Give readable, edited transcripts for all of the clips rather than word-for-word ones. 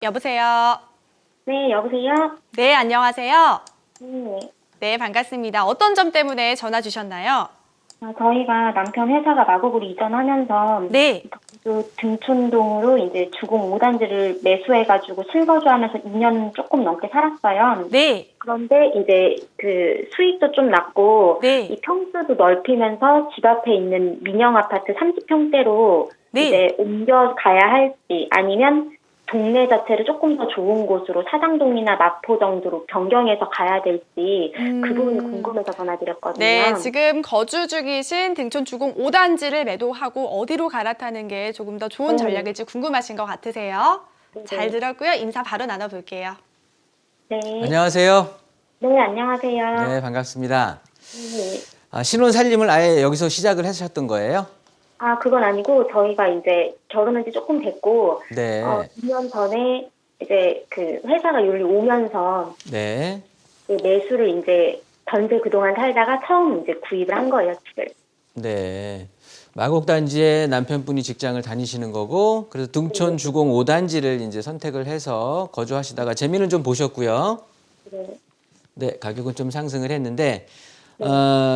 여보세요. 네, 여보세요? 네, 안녕하세요. 네. 네, 반갑습니다. 어떤 점 때문에 전화 주셨나요? 저희가 남편 회사가 마곡으로 이전하면서 네. 또 등촌동으로 이제 주공 5단지를 매수해가지고 실거주하면서 2년 조금 넘게 살았어요. 네. 그런데 이제 그 수익도 좀 났고 네. 이 평수도 넓히면서 집 앞에 있는 민영 아파트 30평대로 네. 이제 옮겨가야 할지 아니면 동네 자체를 조금 더 좋은 곳으로 사당동이나 마포 정도로 변경해서 가야 될지 그 부분이 궁금해서 전화드렸거든요. 네, 지금 거주 중이신 등촌 주공 5단지를 매도하고 어디로 갈아타는 게 조금 더 좋은 전략일지 궁금하신 것 같으세요? 네네. 잘 들었고요. 인사 바로 나눠볼게요. 네. 안녕하세요. 네, 안녕하세요. 네, 반갑습니다. 네. 신혼 살림을 아예 여기서 시작을 하셨던 거예요? 그건 아니고 저희가 이제 결혼한 지 조금 됐고 네. 2년 전에 이제 그 회사가 여기 오면서 네. 매수를 이제 전세 그동안 살다가 처음 이제 구입을 한 거예요, 집을. 네. 마곡단지에 남편분이 직장을 다니시는 거고, 그래서 등촌 주공 5단지를 이제 선택을 해서 거주하시다가 재미는 좀 보셨고요. 네. 네, 가격은 좀 상승을 했는데,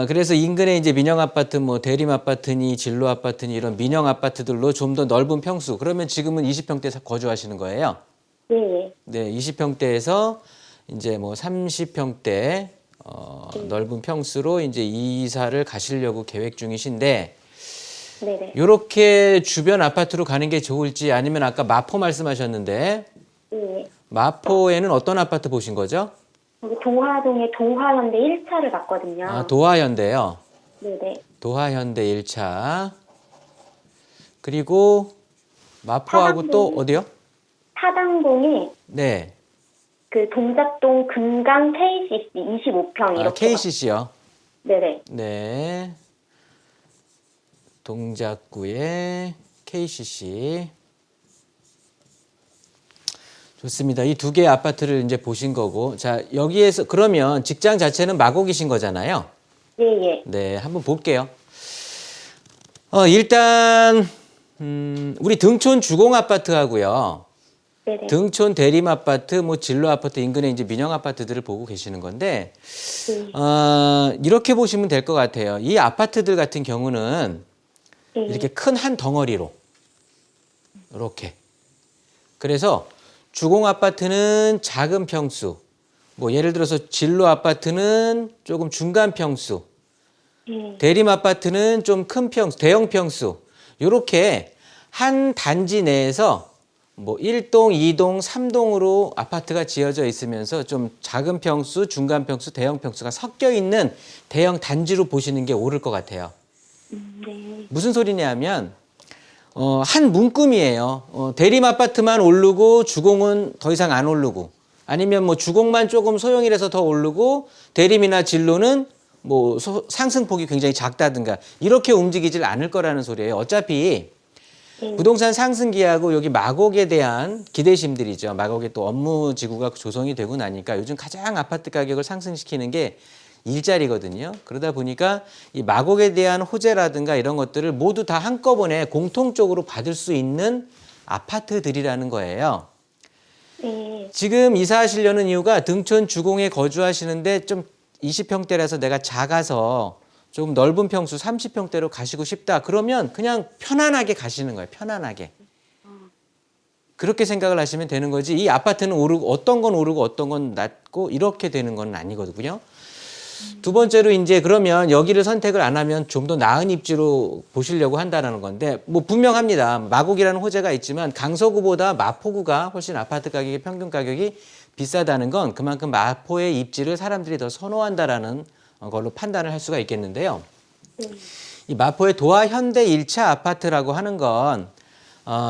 그래서 인근에 이제 민영 아파트, 뭐 대림 아파트니 진로 아파트니 이런 민영 아파트들로 좀 더 넓은 평수, 그러면 지금은 20평대 거주하시는 거예요? 네. 네, 20평대에서 이제 뭐 30평대 넓은 평수로 이제 이사를 가시려고 계획 중이신데, 네네. 요렇게 주변 아파트로 가는 게 좋을지 아니면 아까 마포 말씀하셨는데 네. 마포에는 어떤 아파트 보신 거죠? 여기 동화동에 동화현대 1차를 봤거든요. 도화현대요. 네네. 도화현대 1차. 그리고 마포하고 또 어디요? 사당동에 네. 그 동작동 금강 KCC 25평 이렇게. KCC요. 네네. 네. 동작구의 KCC. 좋습니다. 이 두 개의 아파트를 이제 보신 거고. 자, 여기에서 그러면 직장 자체는 마곡이신 거잖아요. 예예. 네, 한번 볼게요. 일단 우리 등촌 주공 아파트하고요. 네네. 등촌 대림 아파트, 뭐 진로 아파트 인근에 이제 민영 아파트들을 보고 계시는 건데, 이렇게 보시면 될 것 같아요. 이 아파트들 같은 경우는 네. 이렇게 큰 한 덩어리로 이렇게. 그래서 주공 아파트는 작은 평수, 뭐 예를 들어서 진로 아파트는 조금 중간 평수, 네. 대림 아파트는 좀 큰 평수, 대형 평수, 이렇게 한 단지 내에서 뭐 1동, 2동, 3동으로 아파트가 지어져 있으면서 좀 작은 평수, 중간 평수, 대형 평수가 섞여 있는 대형 단지로 보시는 게 옳을 것 같아요. 네. 무슨 소리냐면 한 문금이에요. 대림 아파트만 오르고 주공은 더 이상 안 오르고, 아니면 뭐 주공만 조금 소형이라서 더 오르고 대림이나 진로는 뭐 상승폭이 굉장히 작다든가 이렇게 움직이질 않을 거라는 소리예요. 어차피 부동산 상승기하고 여기 마곡에 대한 기대심들이죠. 마곡에 또 업무 지구가 조성이 되고 나니까 요즘 가장 아파트 가격을 상승시키는 게 일자리거든요. 그러다 보니까 이 마곡에 대한 호재라든가 이런 것들을 모두 다 한꺼번에 공통적으로 받을 수 있는 아파트들이라는 거예요. 네. 지금 이사하시려는 이유가 등촌 주공에 거주하시는데 좀 20평대라서 내가 작아서 좀 넓은 평수 30평대로 가시고 싶다. 그러면 그냥 편안하게 가시는 거예요. 편안하게. 그렇게 생각을 하시면 되는 거지. 이 아파트는 오르고 어떤 건 오르고 어떤 건 낮고 이렇게 되는 건 아니거든요. 두 번째로 이제 그러면 여기를 선택을 안 하면 좀 더 나은 입지로 보시려고 한다는 건데, 뭐 분명합니다. 마곡이라는 호재가 있지만 강서구보다 마포구가 훨씬 아파트 가격의 평균 가격이 비싸다는 건 그만큼 마포의 입지를 사람들이 더 선호한다라는 걸로 판단을 할 수가 있겠는데요. 이 마포의 도화현대 1차 아파트라고 하는 건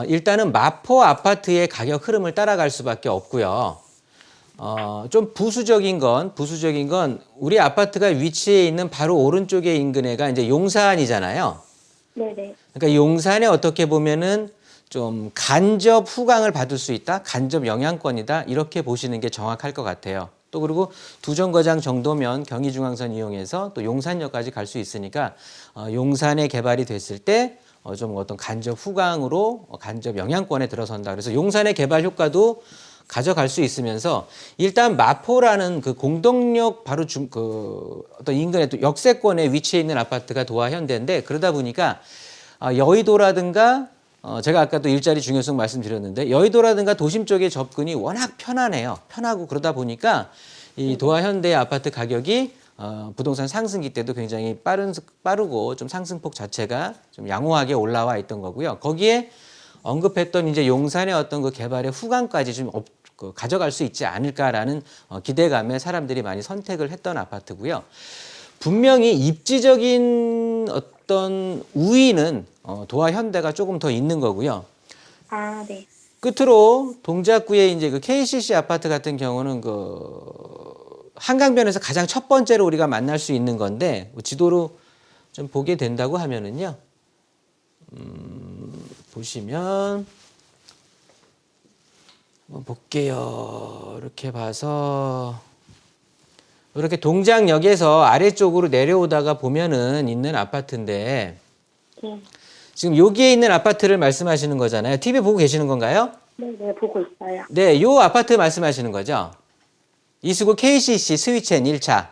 일단은 마포 아파트의 가격 흐름을 따라갈 수밖에 없고요. 좀 부수적인 건 우리 아파트가 위치해 있는 바로 오른쪽에 인근에가 이제 용산이잖아요. 네네. 그러니까 용산에 어떻게 보면은 좀 간접 후광을 받을 수 있다, 간접 영향권이다 이렇게 보시는 게 정확할 것 같아요. 또 그리고 두 정거장 정도면 경의중앙선 이용해서 또 용산역까지 갈 수 있으니까 용산에 개발이 됐을 때 좀 어떤 간접 후광으로 간접 영향권에 들어선다. 그래서 용산의 개발 효과도 가져갈 수 있으면서 일단 마포라는 그 공동역 바로 어떤 인근의 또 역세권에 위치해 있는 아파트가 도화 현대인데 그러다 보니까 여의도라든가 제가 아까도 일자리 중요성 말씀드렸는데 여의도라든가 도심 쪽의 접근이 워낙 편하네요. 편하고 그러다 보니까 이 도화 현대 아파트 가격이 부동산 상승기 때도 굉장히 빠르고 좀 상승폭 자체가 좀 양호하게 올라와 있던 거고요. 거기에 언급했던 이제 용산의 어떤 그 개발의 후광까지 좀 가져갈 수 있지 않을까라는 기대감에 사람들이 많이 선택을 했던 아파트고요. 분명히 입지적인 어떤 우위는 도화 현대가 조금 더 있는 거고요. 아, 네. 끝으로 동작구에 이제 그 KCC 아파트 같은 경우는 그 한강변에서 가장 첫 번째로 우리가 만날 수 있는 건데 지도로 좀 보게 된다고 하면은요. 보시면 한번 볼게요. 이렇게 봐서 이렇게 동작역에서 아래쪽으로 내려오다가 보면은 있는 아파트인데 네. 지금 여기에 있는 아파트를 말씀하시는 거잖아요. TV 보고 계시는 건가요? 네, 네, 보고 있어요. 네, 요 아파트 말씀하시는 거죠? 이수구 KCC 스위첸 1차.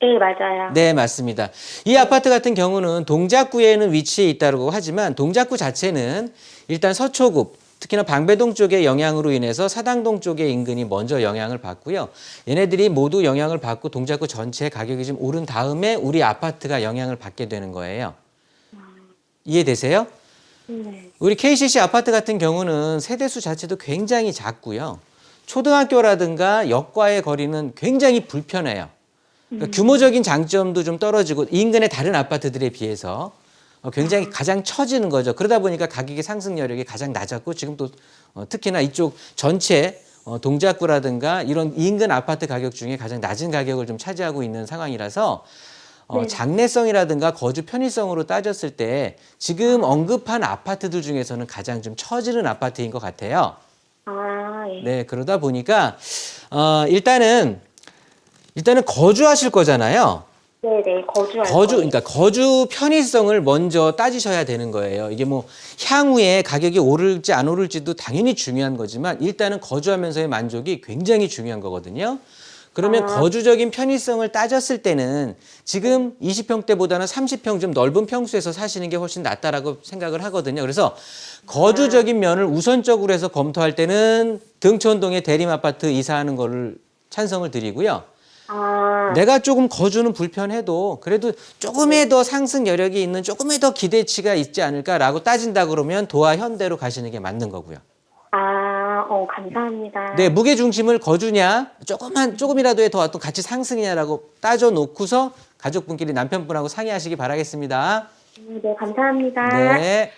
네, 맞아요. 네, 맞습니다. 이 아파트 같은 경우는 동작구에는 위치해 있다고 하지만 동작구 자체는 일단 서초구, 특히나 방배동 쪽의 영향으로 인해서 사당동 쪽의 인근이 먼저 영향을 받고요. 얘네들이 모두 영향을 받고 동작구 전체 가격이 좀 오른 다음에 우리 아파트가 영향을 받게 되는 거예요. 이해되세요? 네. 우리 KCC 아파트 같은 경우는 세대수 자체도 굉장히 작고요. 초등학교라든가 역과의 거리는 굉장히 불편해요. 그러니까 규모적인 장점도 좀 떨어지고 인근의 다른 아파트들에 비해서 굉장히 가장 처지는 거죠. 그러다 보니까 가격의 상승 여력이 가장 낮았고 지금 또 특히나 이쪽 전체 동작구라든가 이런 인근 아파트 가격 중에 가장 낮은 가격을 좀 차지하고 있는 상황이라서 네. 장래성이라든가 거주 편의성으로 따졌을 때 지금 언급한 아파트들 중에서는 가장 좀 처지는 아파트인 것 같아요. 아, 예. 네, 그러다 보니까 일단은 거주하실 거잖아요. 네네, 그러니까 거주 편의성을 먼저 따지셔야 되는 거예요. 이게 뭐 향후에 가격이 오를지 안 오를지도 당연히 중요한 거지만 일단은 거주하면서의 만족이 굉장히 중요한 거거든요. 그러면 거주적인 편의성을 따졌을 때는 지금 20평대보다는 30평 좀 넓은 평수에서 사시는 게 훨씬 낫다라고 생각을 하거든요. 그래서 거주적인 면을 우선적으로 해서 검토할 때는 등촌동의 대림아파트 이사하는 거를 찬성을 드리고요. 내가 조금 거주는 불편해도 그래도 조금의 더 상승 여력이 있는 조금의 더 기대치가 있지 않을까라고 따진다 그러면 도화 현대로 가시는 게 맞는 거고요. 감사합니다. 네, 무게 중심을 거주냐, 조금이라도의 더 어떤 가치 상승이냐라고 따져 놓고서 가족분끼리 남편분하고 상의하시기 바라겠습니다. 네, 감사합니다. 네.